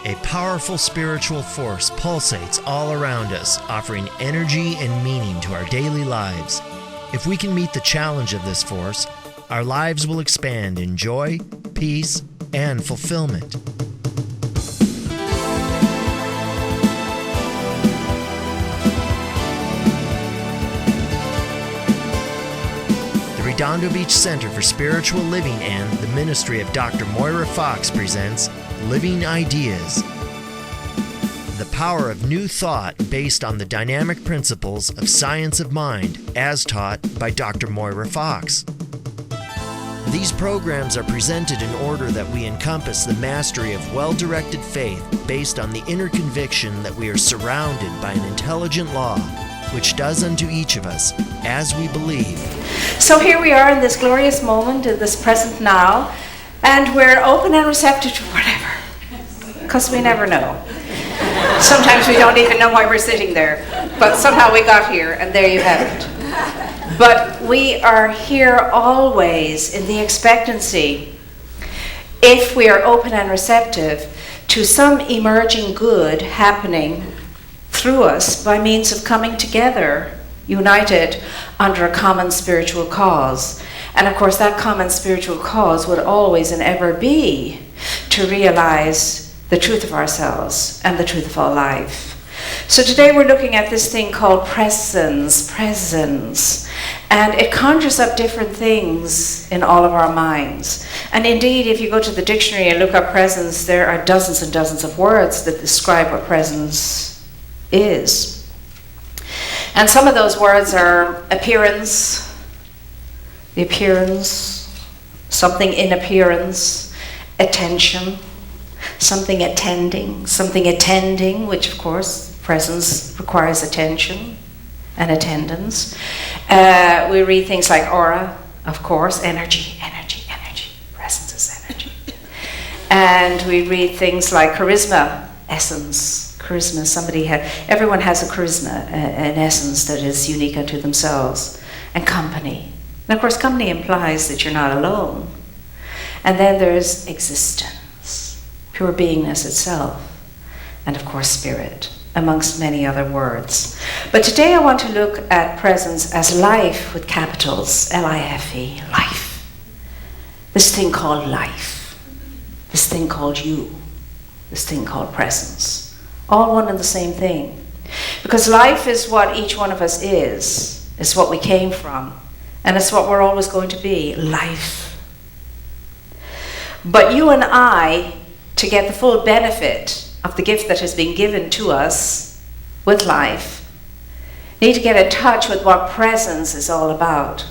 A powerful spiritual force pulsates all around us, offering energy and meaning to our daily lives. If we can meet the challenge of this force, our lives will expand in joy, peace, and fulfillment. The Redondo Beach Center for Spiritual Living and the Ministry of Dr. Moira Fox presents Living Ideas. The power of new thought based on the dynamic principles of science of mind as taught by Dr. Moira Fox. These programs are presented in order that we encompass the mastery of well-directed faith based on the inner conviction that we are surrounded by an intelligent law, which does unto each of us as we believe. So here we are in this glorious moment, in this present now, and we're open and receptive to whatever, because we never know. Sometimes we don't even know why we're sitting there, but somehow we got here, and there you have it. But we are here always in the expectancy, if we are open and receptive, to some emerging good happening through us by means of coming together, united under a common spiritual cause. And of course that common spiritual cause would always and ever be to realize the truth of ourselves and the truth of all life. So today we're looking at this thing called presence, and it conjures up different things in all of our minds. And indeed, if you go to the dictionary and look up presence, there are dozens and dozens of words that describe what presence is. And some of those words are appearance, the appearance, something in appearance, attention, something attending, which of course presence requires attention and attendance. We read things like aura, of course, energy, presence is energy. And we read things like charisma, essence, everyone has a charisma, an essence that is unique unto themselves, and company. And of course company implies that you're not alone. And then there's existence, pure beingness itself, and of course spirit, amongst many other words. But today I want to look at presence as life with capitals, L-I-F-E, life. This thing called life, this thing called you, this thing called presence, all one and the same thing. Because life is what each one of us is. It's what we came from, and it's what we're always going to be, life. But you and I, to get the full benefit of the gift that has been given to us with life, need to get in touch with what presence is all about.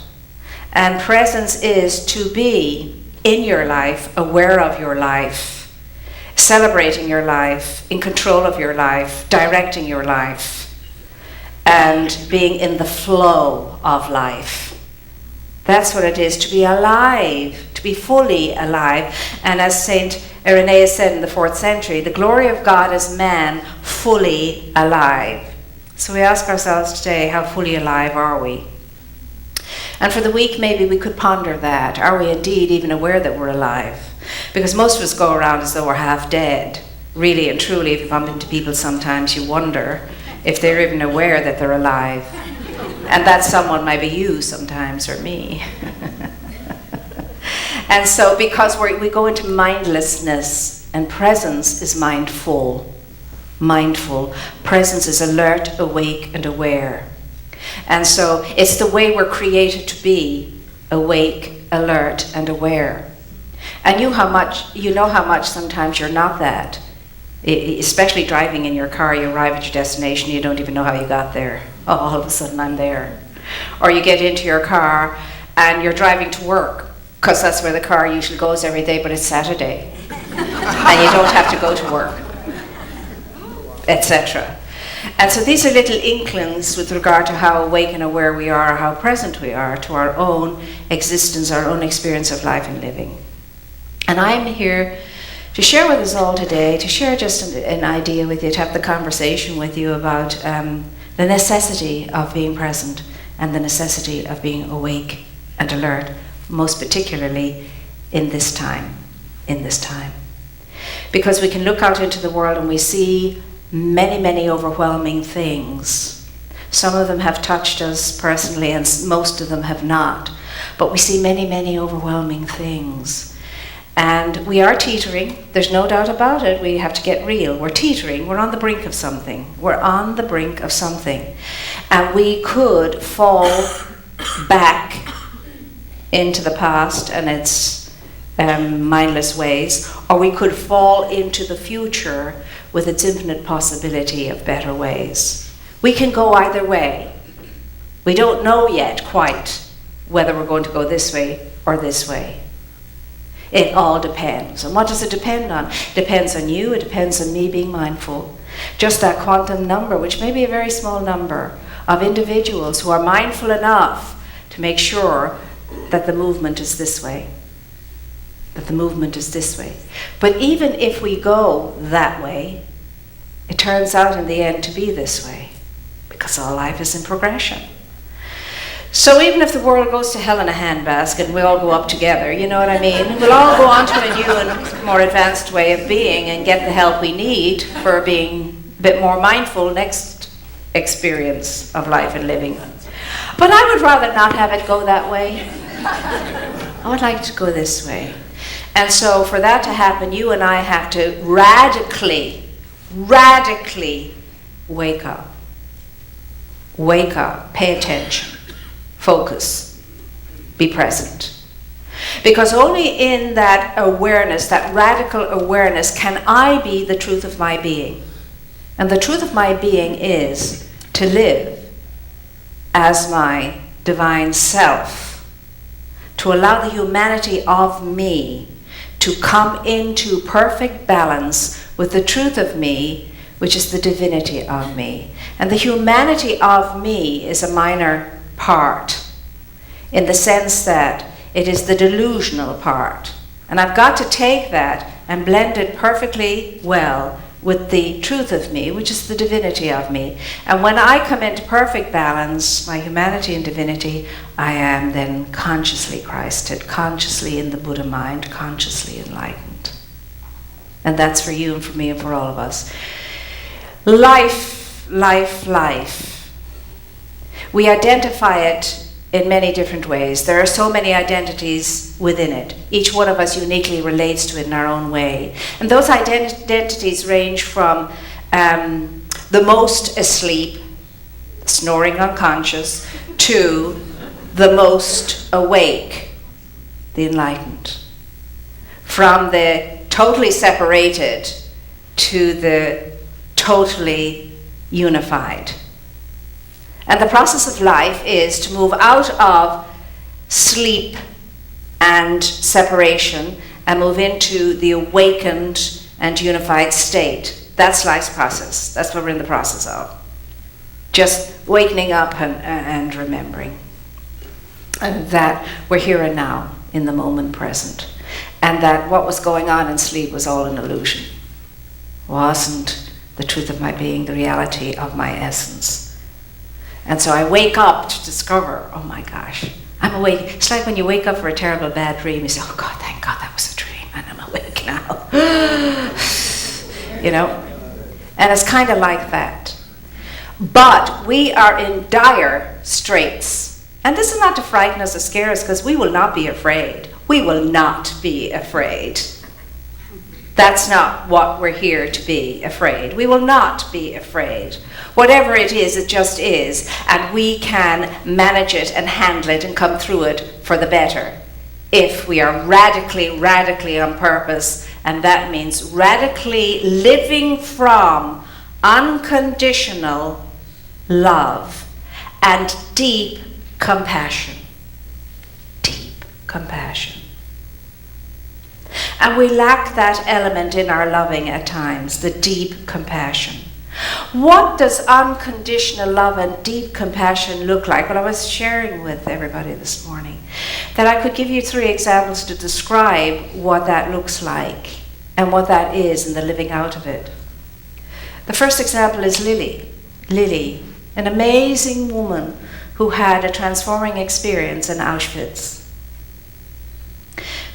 And presence is to be in your life, aware of your life, celebrating your life, in control of your life, directing your life, and being in the flow of life. That's what it is to be alive, to be fully alive. And as Saint Irenaeus said in the 4th century, the glory of God is man fully alive. So we ask ourselves today, how fully alive are we? And for the week, maybe we could ponder that. Are we indeed even aware that we're alive? Because most of us go around as though we're half dead. Really and truly, if you bump into people sometimes, you wonder if they're even aware that they're alive. And that someone might be you sometimes, or me. And so because we go into mindlessness, and presence is mindful. Presence is alert, awake, and aware. And so it's the way we're created to be, awake, alert, and aware. And you know how much sometimes you're not that. Especially driving in your car, you arrive at your destination, you don't even know how you got there. Oh, all of a sudden I'm there. Or you get into your car and you're driving to work, because that's where the car usually goes every day, but it's Saturday. And you don't have to go to work, etc. And so these are little inklings with regard to how awake and aware we are, how present we are to our own existence, our own experience of life and living. And I'm here to share with us all today, to share just an idea with you, to have the conversation with you about the necessity of being present and the necessity of being awake and alert, most particularly in this time. Because we can look out into the world and we see many, many overwhelming things. Some of them have touched us personally and most of them have not. But we see many, many overwhelming things. And we are teetering. There's no doubt about it. We have to get real. We're teetering. We're on the brink of something. We're on the brink of something. And we could fall back into the past and its mindless ways, or we could fall into the future with its infinite possibility of better ways. We can go either way. We don't know yet quite whether we're going to go this way or this way. It all depends. And what does it depend on? It depends on you, it depends on me being mindful. Just that quantum number, which may be a very small number, of individuals who are mindful enough to make sure that the movement is this way. That the movement is this way. But even if we go that way, it turns out in the end to be this way. Because all life is in progression. So even if the world goes to hell in a handbasket and we all go up together, you know what I mean? We'll all go on to a new and more advanced way of being and get the help we need for being a bit more mindful next experience of life and living. But I would rather not have it go that way. I would like to go this way. And so for that to happen, you and I have to radically wake up. Wake up, pay attention, focus, be present. Because only in that awareness, that radical awareness, can I be the truth of my being. And the truth of my being is to live as my divine self, to allow the humanity of me to come into perfect balance with the truth of me, which is the divinity of me. And the humanity of me is a minor part, in the sense that it is the delusional part. And I've got to take that and blend it perfectly well with the truth of me, which is the divinity of me. And when I come into perfect balance, my humanity and divinity, I am then consciously Christed, consciously in the Buddha mind, consciously enlightened. And that's for you and for me and for all of us. Life, life, life. We identify it in many different ways. There are so many identities within it. Each one of us uniquely relates to it in our own way. And those identities range from the most asleep, snoring unconscious, to the most awake, the enlightened. From the totally separated to the totally unified. And the process of life is to move out of sleep and separation and move into the awakened and unified state. That's life's process. That's what we're in the process of. Just waking up and remembering. And that we're here and now in the moment present. And that what was going on in sleep was all an illusion. Wasn't the truth of my being, the reality of my essence. And so I wake up to discover, oh my gosh, I'm awake. It's like when you wake up for a terrible bad dream, you say, oh God, thank God that was a dream, and I'm awake now. You know? And it's kind of like that. But we are in dire straits. And this is not to frighten us or scare us, because we will not be afraid. We will not be afraid. That's not what we're here to be, afraid. We will not be afraid. Whatever it just is, and we can manage it and handle it and come through it for the better if we are radically on purpose, and that means radically living from unconditional love and deep compassion. Deep compassion. And we lack that element in our loving at times, the deep compassion. What does unconditional love and deep compassion look like? Well, I was sharing with everybody this morning that I could give you 3 examples to describe what that looks like and what that is in the living out of it. The first example is Lily. Lily, an amazing woman who had a transforming experience in Auschwitz.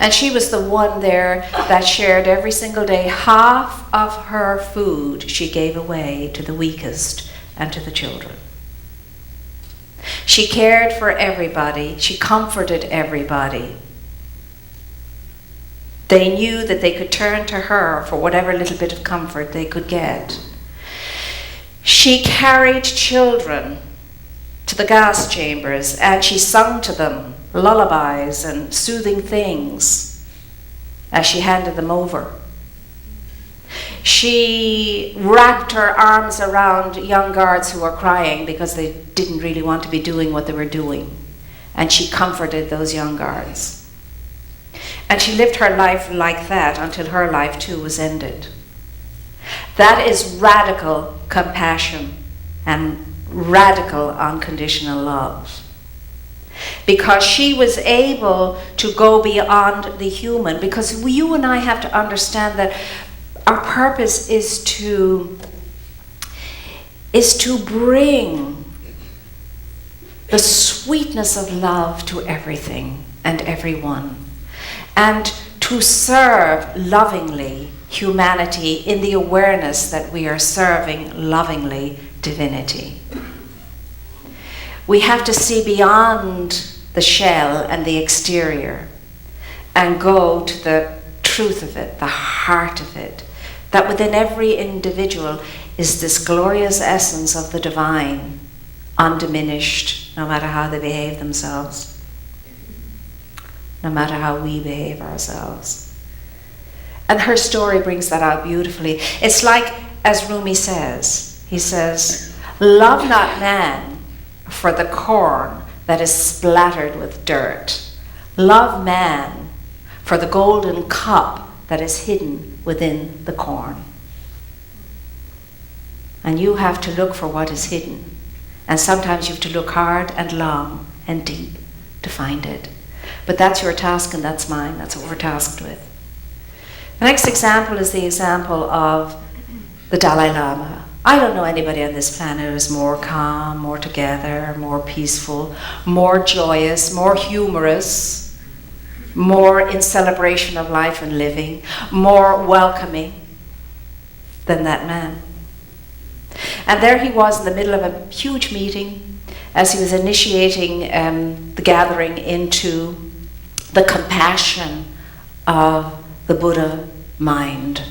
And she was the one there that shared every single day. Half of her food she gave away to the weakest and to the children. She cared for everybody. She comforted everybody. They knew that they could turn to her for whatever little bit of comfort they could get. She carried children to the gas chambers and she sung to them lullabies and soothing things as she handed them over. She wrapped her arms around young guards who were crying because they didn't really want to be doing what they were doing. And she comforted those young guards. And she lived her life like that until her life too was ended. That is radical compassion and radical unconditional love. Because she was able to go beyond the human. Because you and I have to understand that our purpose is to bring the sweetness of love to everything and everyone, and to serve lovingly humanity in the awareness that we are serving lovingly divinity. We have to see beyond the shell and the exterior and go to the truth of it, the heart of it, that within every individual is this glorious essence of the divine, undiminished, no matter how they behave themselves, no matter how we behave ourselves. And her story brings that out beautifully. It's like, as Rumi says, he says, love not man for the corn that is splattered with dirt. Love man for the golden cup that is hidden within the corn. And you have to look for what is hidden. And sometimes you have to look hard and long and deep to find it. But that's your task and that's mine. That's what we're tasked with. The next example is the example of the Dalai Lama. I don't know anybody on this planet who is more calm, more together, more peaceful, more joyous, more humorous, more in celebration of life and living, more welcoming than that man. And there he was in the middle of a huge meeting as he was initiating the gathering into the compassion of the Buddha mind.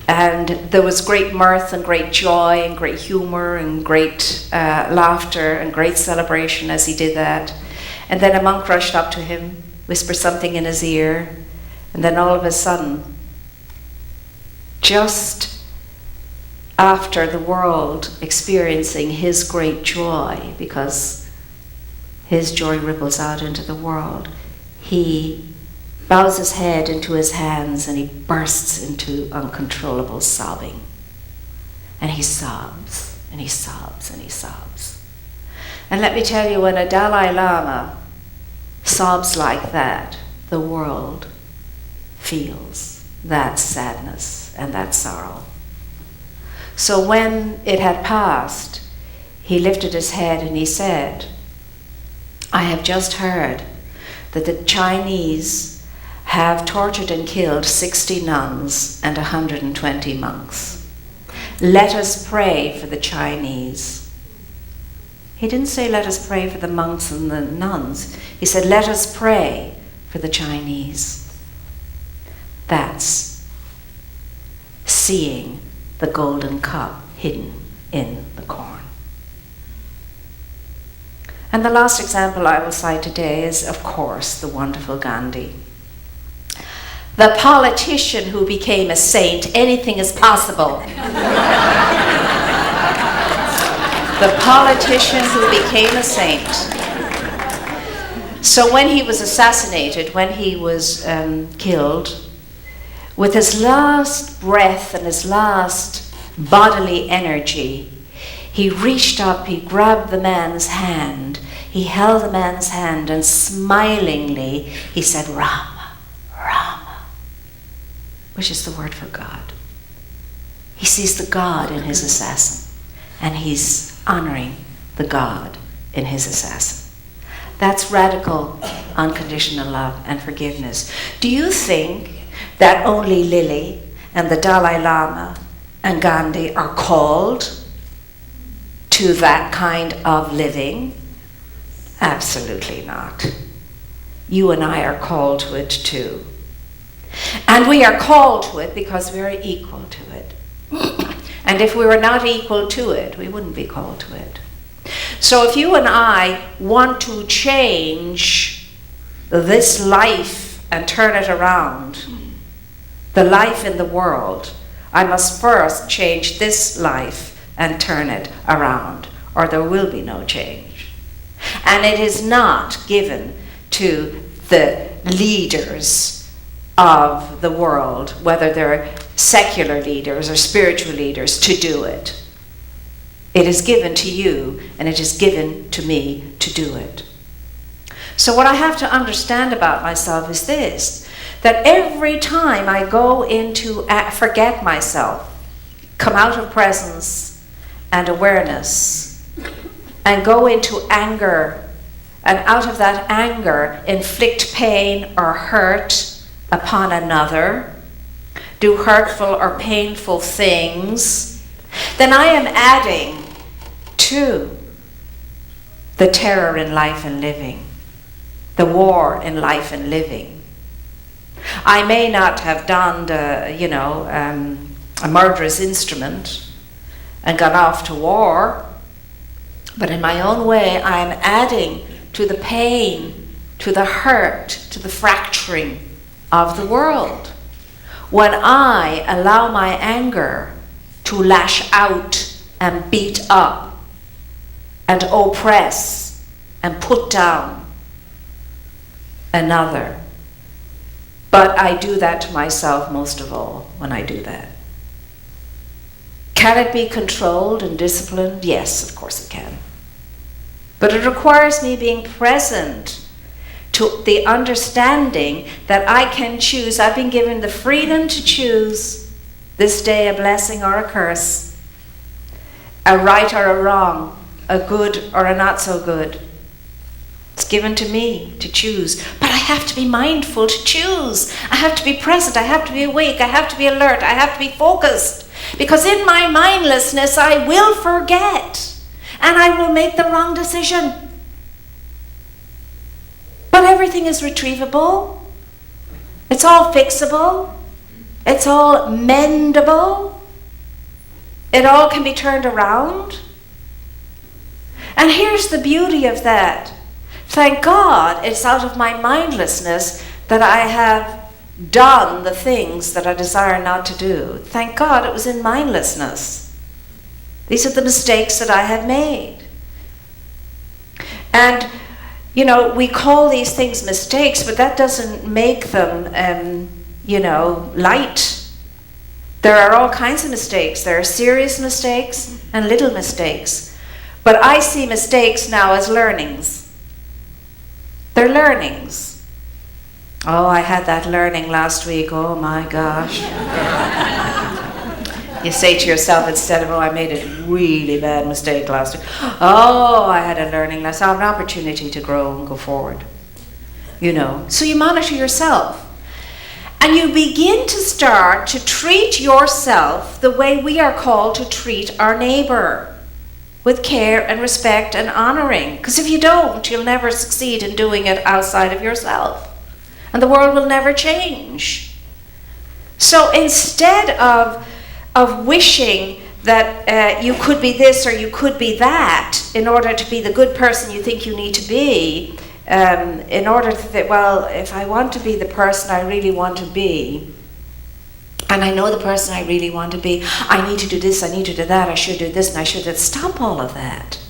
And there was great mirth and great joy and great humor and great laughter and great celebration as he did that. And then a monk rushed up to him, whispered something in his ear, and then all of a sudden, just after the world experiencing his great joy, because his joy ripples out into the world, he bows his head into his hands and he bursts into uncontrollable sobbing. And he sobs, and he sobs, and he sobs. And let me tell you, when a Dalai Lama sobs like that, the world feels that sadness and that sorrow. So when it had passed, he lifted his head and he said, I have just heard that the Chinese have tortured and killed 60 nuns and 120 monks. Let us pray for the Chinese. He didn't say let us pray for the monks and the nuns. He said let us pray for the Chinese. That's seeing the golden cup hidden in the corn. And the last example I will cite today is, of course, the wonderful Gandhi. The politician who became a saint. Anything is possible. The politician who became a saint. So when he was assassinated, when he was killed, with his last breath and his last bodily energy, he reached up, he grabbed the man's hand, he held the man's hand, and smilingly he said, Rama, Rama, which is the word for God. He sees the God in his assassin, and he's honoring the God in his assassin. That's radical unconditional love and forgiveness. Do you think that only Lily and the Dalai Lama and Gandhi are called to that kind of living? Absolutely not. You and I are called to it too. And we are called to it because we are equal to it. And if we were not equal to it, we wouldn't be called to it. So if you and I want to change this life and turn it around, the life in the world, I must first change this life and turn it around, or there will be no change. And it is not given to the leaders of the world, whether they're secular leaders or spiritual leaders, to do it. It is given to you, and it is given to me to do it. So what I have to understand about myself is this, that every time I go into forget myself, come out of presence and awareness, and go into anger, and out of that anger inflict pain or hurt upon another, do hurtful or painful things, then I am adding to the terror in life and living, the war in life and living. I may not have donned a murderous instrument and gone off to war, but in my own way I am adding to the pain, to the hurt, to the fracturing of the world. When I allow my anger to lash out and beat up and oppress and put down another. But I do that to myself most of all when I do that. Can it be controlled and disciplined? Yes, of course it can. But it requires me being present to the understanding that I can choose. I've been given the freedom to choose this day a blessing or a curse, a right or a wrong, a good or a not so good. It's given to me to choose, but I have to be mindful to choose. I have to be present, I have to be awake, I have to be alert, I have to be focused, because in my mindlessness I will forget and I will make the wrong decision. But everything is retrievable. It's all fixable. It's all mendable. It all can be turned around. And here's the beauty of that. Thank God it's out of my mindlessness that I have done the things that I desire not to do. Thank God it was in mindlessness. These are the mistakes that I have made. And we call these things mistakes, but that doesn't make them, light. There are all kinds of mistakes. There are serious mistakes and little mistakes. But I see mistakes now as learnings. They're learnings. Oh, I had that learning last week. Oh my gosh. You say to yourself instead of, oh, I made a really bad mistake last week. Oh, I had a learning last. I have an opportunity to grow and go forward. So you monitor yourself. And you begin to start to treat yourself the way we are called to treat our neighbor, with care and respect and honoring. Because if you don't, you'll never succeed in doing it outside of yourself. And the world will never change. So instead of wishing that you could be this or you could be that in order to be the good person you think you need to be, in order to think, well, if I want to be the person I really want to be, and I know the person I really want to be, I need to do this, I need to do that, I should do this, and I should do that. Stop all of that.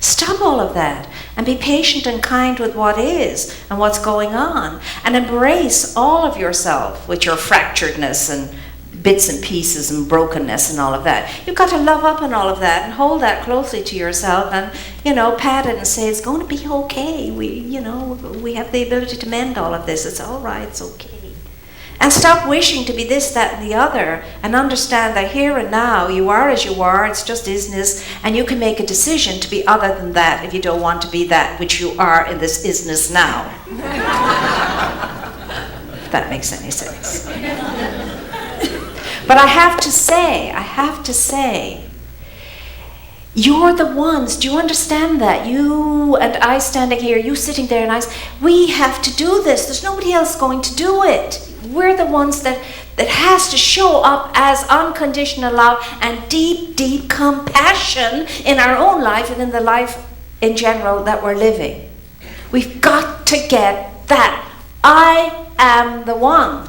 Stop all of that and be patient and kind with what is and what's going on, and embrace all of yourself with your fracturedness and bits and pieces and brokenness and all of that. You've got to love up on all of that and hold that closely to yourself and, pat it and say, it's going to be okay. We have the ability to mend all of this. It's all right, it's okay. And stop wishing to be this, that, and the other, and understand that here and now you are as you are, it's just isness, and you can make a decision to be other than that if you don't want to be that which you are in this isness now. If that makes any sense. But I have to say, you're the ones, do you understand that? You and I standing here, you sitting there, and we have to do this. There's nobody else going to do it. We're the ones that has to show up as unconditional love and deep, deep compassion in our own life and in the life in general that we're living. We've got to get that. I am the one.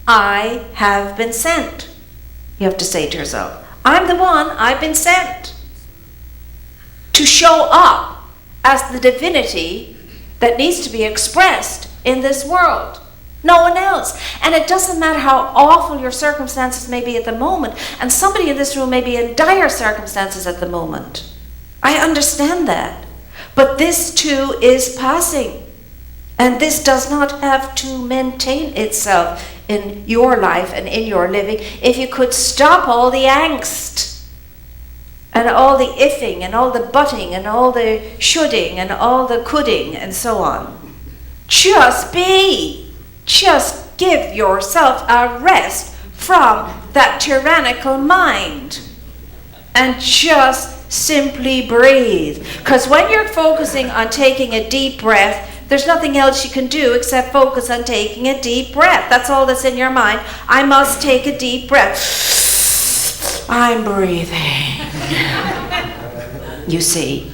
I have been sent. You have to say to yourself, I'm the one, I've been sent to show up as the divinity that needs to be expressed in this world. No one else. And it doesn't matter how awful your circumstances may be at the moment. And somebody in this room may be in dire circumstances at the moment. I understand that. But this too is passing. And this does not have to maintain itself in your life and in your living. If you could stop all the angst and all the ifing and all the butting and all the shoulding and all the coulding and so on. Just be. Just give yourself a rest from that tyrannical mind and just simply breathe. Because when you're focusing on taking a deep breath, there's nothing else you can do except focus on taking a deep breath. That's all that's in your mind. I must take a deep breath. I'm breathing. You see.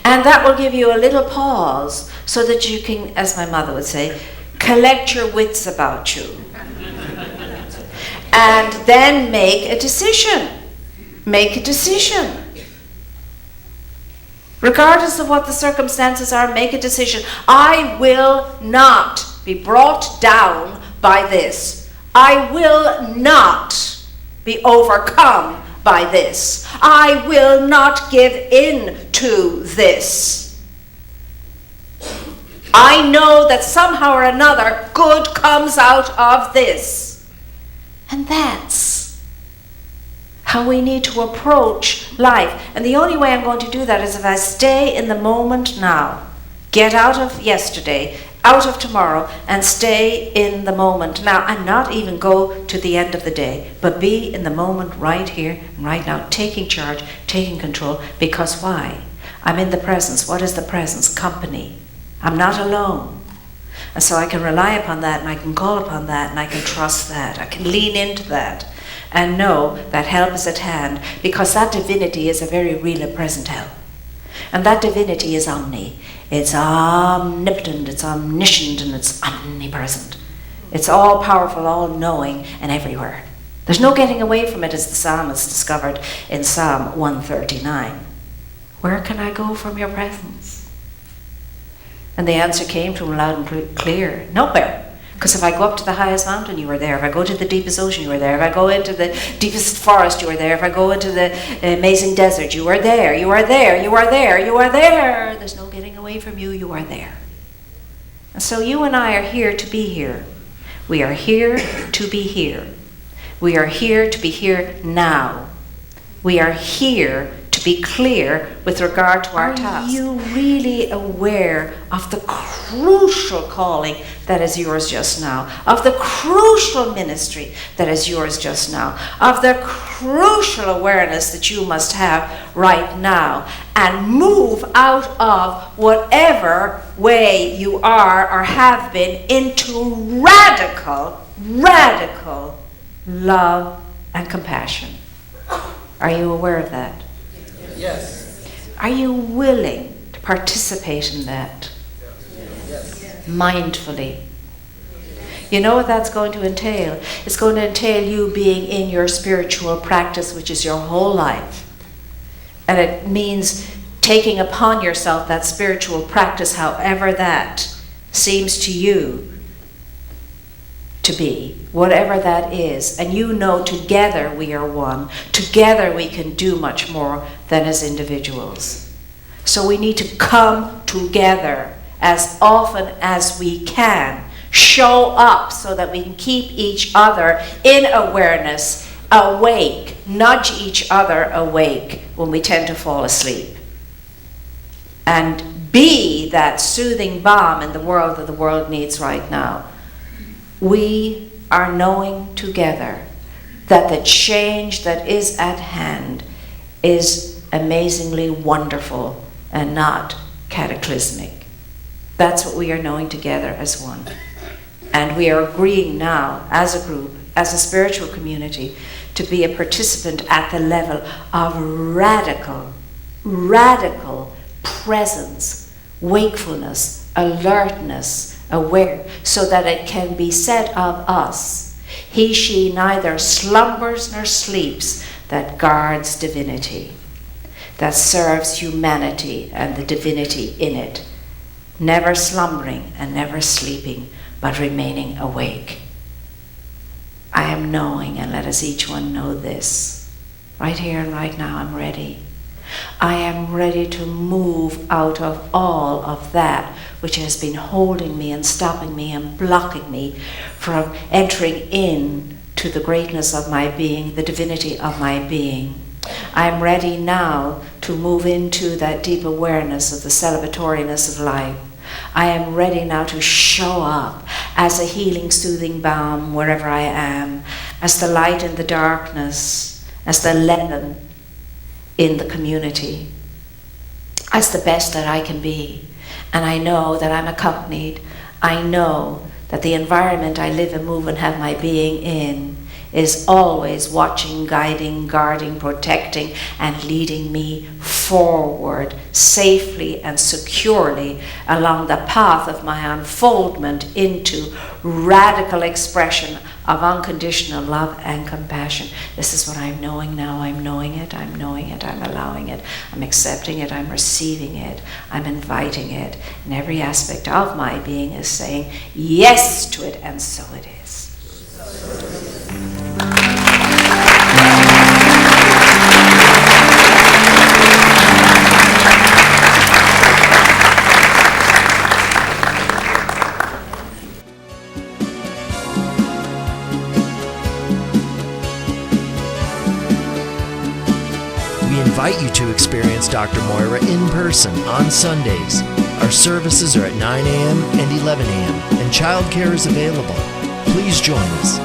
And that will give you a little pause so that you can, as my mother would say, collect your wits about you. And then make a decision. Make a decision. Regardless of what the circumstances are, make a decision. I will not be brought down by this. I will not be overcome by this. I will not give in to this. I know that somehow or another good comes out of this. And that's how we need to approach life. And the only way I'm going to do that is if I stay in the moment now. Get out of yesterday, out of tomorrow, and stay in the moment now. And not even go to the end of the day, but be in the moment right here and right now, taking charge, taking control. Because why? I'm in the presence. What is the presence? Company. I'm not alone. And so I can rely upon that, and I can call upon that, and I can trust that. I can lean into that and know that help is at hand, because that divinity is a very real and present help. And that divinity is omni. It's omnipotent, it's omniscient, and it's omnipresent. It's all powerful, all knowing, and everywhere. There's no getting away from it, as the psalmist discovered in Psalm 139. Where can I go from your presence? And the answer came to him loud and clear. Nowhere. Because if I go up to the highest mountain, you were there. If I go to the deepest ocean, you were there. If I go into the deepest forest, you were there. If I go into the amazing desert, you are there. You are there. You are there. You are there. There's no getting away from you. You are there. And so you and I are here to be here. We are here to be here. We are here to be here now. We are here to be clear with regard to our task. Are you really aware of the crucial calling that is yours just now? Of the crucial ministry that is yours just now? Of the crucial awareness that you must have right now? And move out of whatever way you are or have been into radical love and compassion. Are you aware of that? Yes. Are you willing to participate in that? Yes. Mindfully. You know what that's going to entail? It's going to entail you being in your spiritual practice, which is your whole life. And it means taking upon yourself that spiritual practice, however that seems to you to be, whatever that is. And you know together we are one. Together we can do much more than as individuals. So we need to come together as often as we can show up so that we can keep each other in awareness, awake, nudge each other awake when we tend to fall asleep. And be that soothing balm in the world that the world needs right now. We are knowing together that the change that is at hand is amazingly wonderful and not cataclysmic. That's what we are knowing together as one. And we are agreeing now, as a group, as a spiritual community, to be a participant at the level of radical presence, wakefulness, alertness, aware, so that it can be said of us, he, she neither slumbers nor sleeps, that guards divinity, that serves humanity and the divinity in it, never slumbering and never sleeping, but remaining awake. I am knowing, and let us each one know this. Right here and right now, I'm ready. I am ready to move out of all of that which has been holding me and stopping me and blocking me from entering in to the greatness of my being, the divinity of my being. I'm ready now to move into that deep awareness of the celebratoriness of life. I am ready now to show up as a healing, soothing balm wherever I am, as the light in the darkness, as the leaven in the community, as the best that I can be. And I know that I'm accompanied. I know that the environment I live and move and have my being in is always watching, guiding, guarding, protecting, and leading me forward safely and securely along the path of my unfoldment into radical expression of unconditional love and compassion. This is what I'm knowing now. I'm knowing it, I'm allowing it, I'm accepting it, I'm receiving it, I'm inviting it. And every aspect of my being is saying yes to it, and so it is. We invite you to experience Dr. Moira in person on Sundays. Our services are at 9 a.m. and 11 a.m. and childcare is available. Please join us.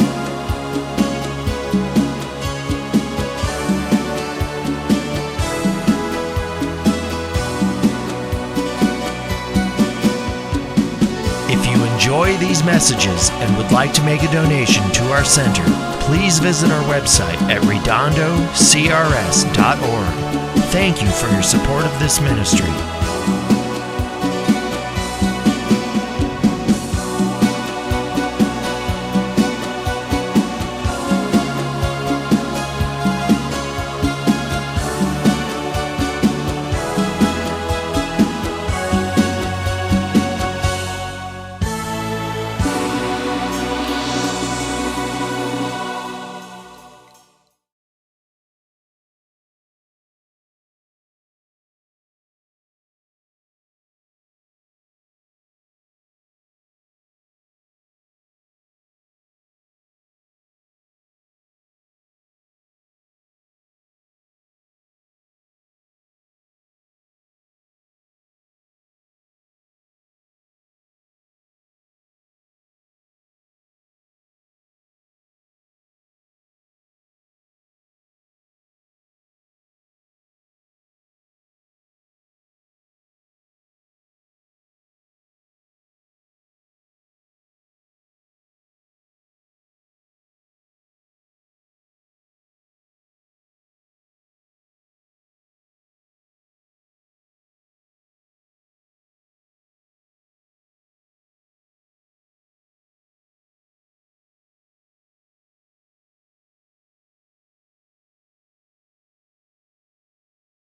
If you enjoy these messages and would like to make a donation to our center, please visit our website at redondocrs.org. Thank you for your support of this ministry.